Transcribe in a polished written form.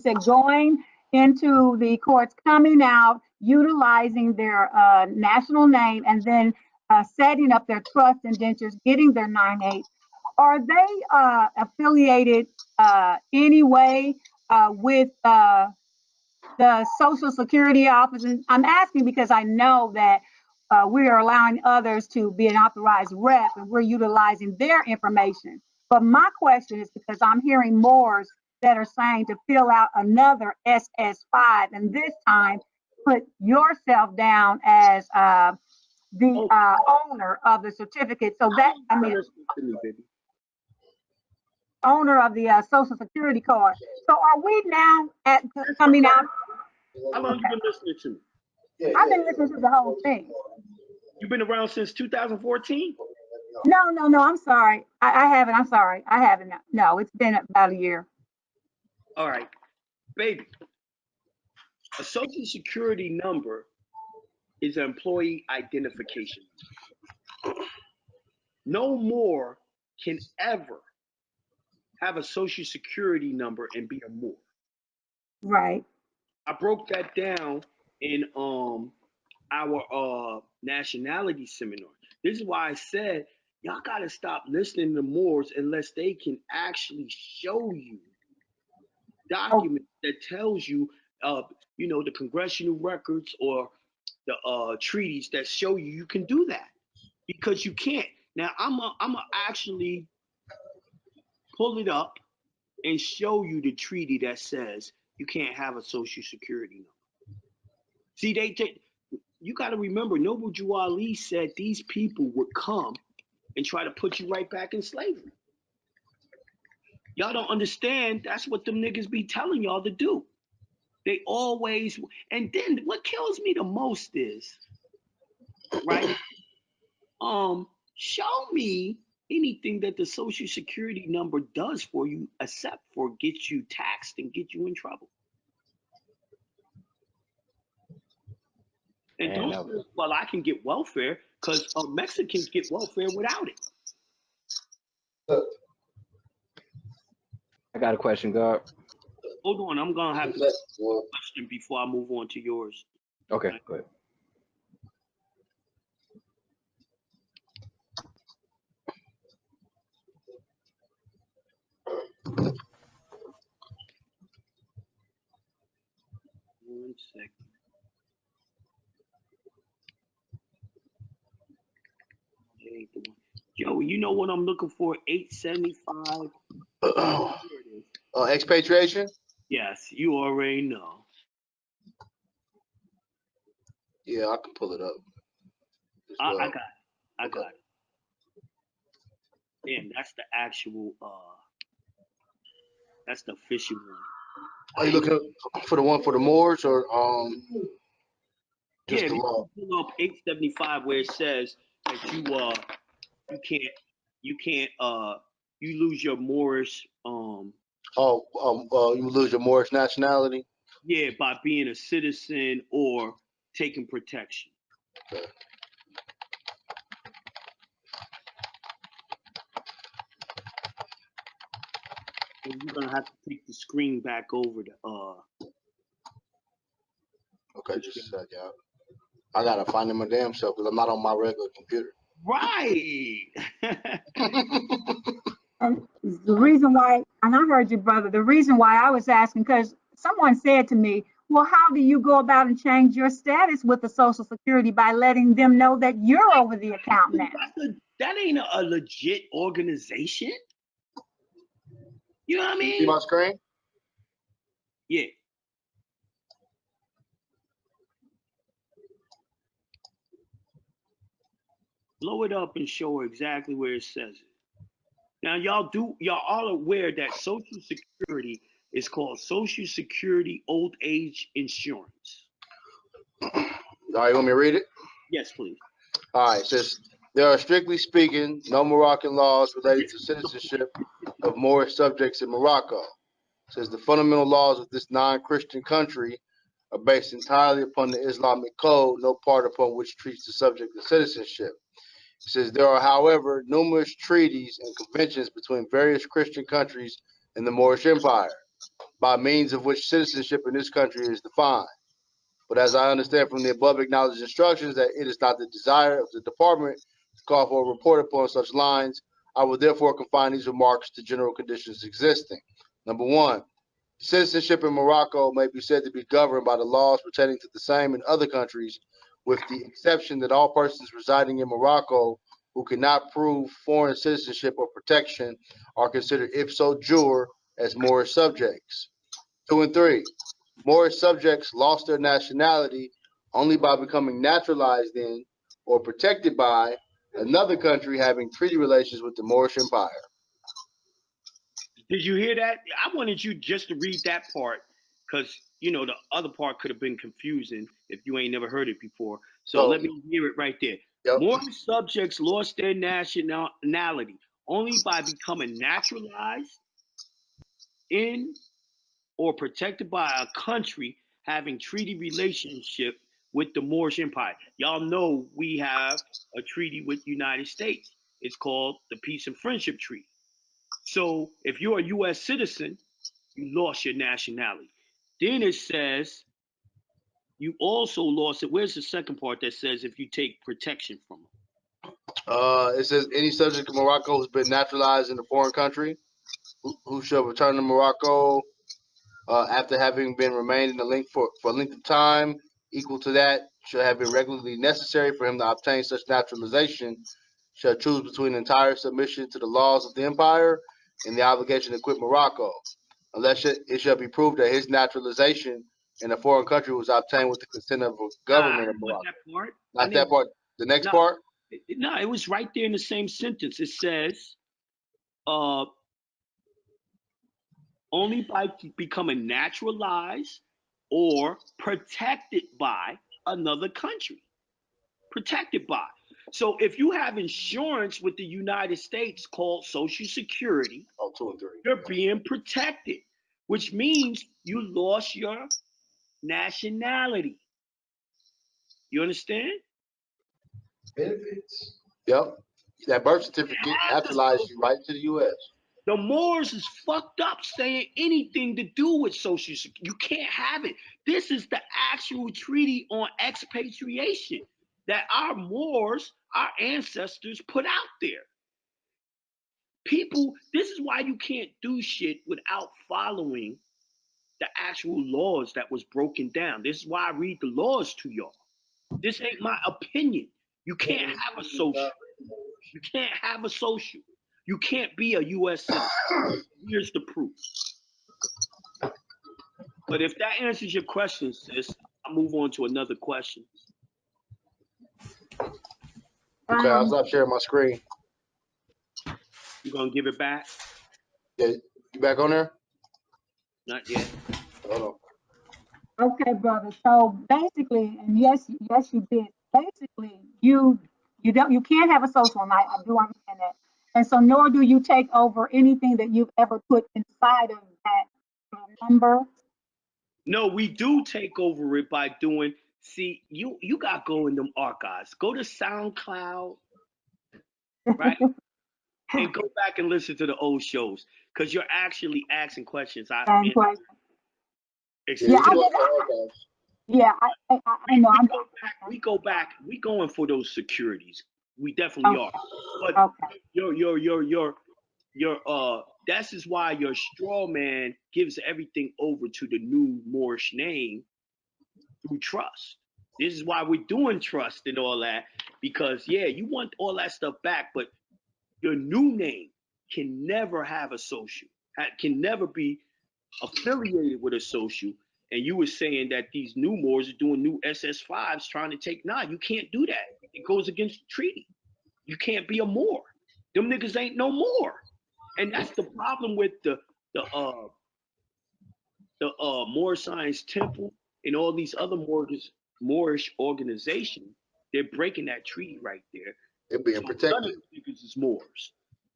said going into the courts, coming out, utilizing their national name, and then setting up their trust indentures, getting their 9/8. Are they affiliated anyway with the Social Security Office? And I'm asking because I know that we are allowing others to be an authorized rep and we're utilizing their information. But my question is because I'm hearing more that are saying to fill out another SS5 and this time put yourself down as the owner of the certificate. So that, I mean, owner of the Social Security card. So are we now at coming out? How long you been listening to? I've been listening to the whole thing. You've been around since 2014? No. I'm sorry. I haven't. I'm sorry. I haven't. No, it's been about a year. All right, baby. A social security number is an employee identification. No more can ever have a social security number and be a Moor. Right. I broke that down in our nationality seminar. This is why I said y'all gotta stop listening to Moors unless they can actually show you documents that tells you, the congressional records or the treaties that show you can do that, because you can't. Now I'm actually pull it up and show you the treaty that says you can't have a social security number. See, you got to remember, Noble Drew Ali said these people would come and try to put you right back in slavery. Y'all don't understand. That's what them niggas be telling y'all to do. They always, and then what kills me the most is, right? Show me anything that the social security number does for you except for get you taxed and get you in trouble. And don't say, well, I can get welfare, because Mexicans get welfare without it. I got a question, God. Hold on, I'm gonna have to question before I move on to yours. Okay, go ahead. One second. Yo, you know what I'm looking for? 875. Expatriation? Yes, you already know. Yeah, I can pull it up. I got it. I got it. Damn, that's the actual that's the official one. Are you looking for the one for the Moors or just the law? Pull up 875 where it says that you can't you lose your Moorish you lose your Moorish nationality? Yeah, by being a citizen or taking protection. Okay. And you're gonna have to take the screen back over to Okay, just a second. I gotta find it my damn self because I'm not on my regular computer. Right. And the reason why, and I heard you, brother, the reason why I was asking, because someone said to me, well, how do you go about and change your status with the Social Security by letting them know that you're over the account now? That ain't a legit organization. You know what I mean? See my screen? Yeah. Blow it up and show her exactly where it says it. Now, y'all all aware that Social Security is called Social Security Old Age Insurance. All right, you want me to read it? Yes, please. All right, it says, there are strictly speaking no Moroccan laws related to citizenship of Moorish subjects in Morocco. It says the fundamental laws of this non-Christian country are based entirely upon the Islamic code, no part upon which treats the subject of citizenship. It says there are, however, numerous treaties and conventions between various Christian countries in the Moorish Empire. by means of which citizenship in this country is defined. But as I understand from the above acknowledged instructions that it is not the desire of the department to call for a report upon such lines, I will therefore confine these remarks to general conditions existing. Number one, citizenship in Morocco may be said to be governed by the laws pertaining to the same in other countries, with the exception that all persons residing in Morocco who cannot prove foreign citizenship or protection are considered ipso jure as Moorish subjects. 2 and 3, Moorish subjects lost their nationality only by becoming naturalized in or protected by another country having treaty relations with the Moorish Empire. Did you hear that? I wanted you just to read that part because the other part could have been confusing if you ain't never heard it before. So let me hear it right there. Yep. Moorish subjects lost their nationality only by becoming naturalized in or protected by a country having treaty relationship with the Moorish Empire. Y'all know we have a treaty with the United States. It's called the Peace and Friendship Treaty. So if you're a U.S. citizen, you lost your nationality. Then it says you also lost it. Where's the second part that says if you take protection from them? It says any subject of Morocco who's been naturalized in a foreign country who shall return to Morocco after having been remained in the link for a length of time equal to that shall have been regularly necessary for him to obtain such naturalization shall choose between entire submission to the laws of the empire and the obligation to quit Morocco, unless it shall be proved that his naturalization in a foreign country was obtained with the consent of a government of Morocco. That part. Not that part. The next part? No, it was right there in the same sentence. It says, only by becoming naturalized or protected by another country. Protected by. So if you have insurance with the United States called Social Security, 2 and 3. you're being protected, which means you lost your nationality. You understand? Benefits. Yep. That birth certificate naturalized you right to the U.S. The Moors is fucked up saying anything to do with Social Security. You can't have it. This is the actual treaty on expatriation that our Moors, our ancestors, put out there. People, this is why you can't do shit without following the actual laws that was broken down. This is why I read the laws to y'all. This ain't my opinion. You can't have a social. You can't have a social. You can't be a U.S. citizen. Here's the proof. But if that answers your question, sis, I'll move on to another question. Okay, I'll stop sharing my screen. You gonna give it back? Yeah, you back on there? Not yet. Hold on. Okay, brother. So basically, and yes, you did. Basically, you can't have a social, and I do understand that. And so, nor do you take over anything that you've ever put inside of that number. No, we do take over it by doing. See, you got to go in them archives. Go to SoundCloud, right, and go back and listen to the old shows because you're actually asking questions. Yeah, I did. Yeah, I know. We go back. We going for those securities. We definitely are. But okay. This is why your straw man gives everything over to the new Moorish name through trust. This is why we're doing trust and all that, because you want all that stuff back, but your new name can never have a social, can never be affiliated with a social. And you were saying that these new Moors are doing new SS5s trying to take. Nah, you can't do that. It goes against the treaty. You can't be a Moor. Them niggas ain't no more. And that's the problem with the Moor Science Temple and all these other Moorish organizations. They're breaking that treaty right there. They're being protected. None of these niggas is Moors.